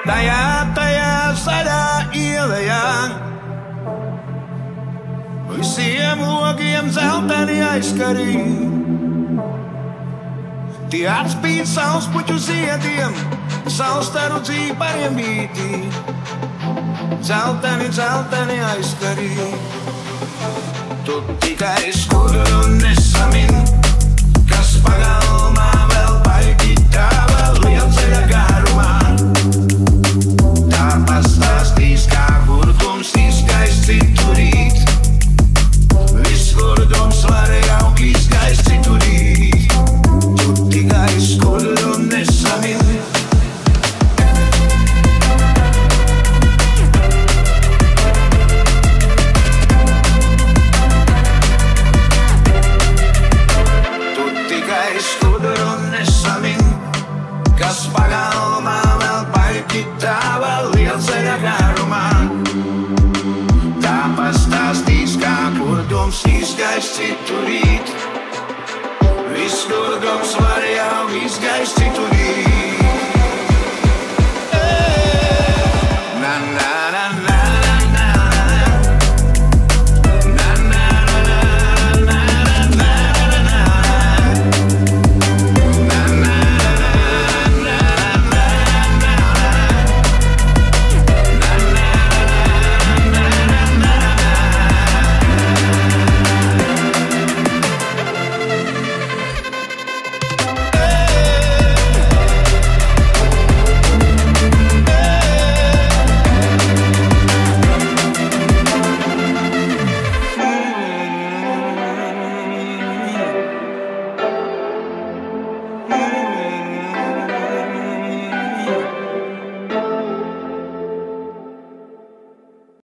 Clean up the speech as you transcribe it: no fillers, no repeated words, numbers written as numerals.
tajā zaļā ielejā. Visiem logiem dzelteni aizkarī. Tie atspīd saulspuķu ziediem, saulstaru dzīpariem mītī. Dzelteni, dzelteni aizkarī. Tu tikai skuduru nesamin, kas pagalmā vēl paļķi tava lielceļa garumā. Tā pastāstīs, kā gurdums izgaist citu rīt. Viss gurdums var jau izgaist citu rīt. Tu tikai skuduru nesamin. Kas pagalmā vēl paļķi tava lielceļa garumā. Tā pastāstīs, kā gurdums izgaist citu rīt. Viss gurdums var jau izgaist citu rīt.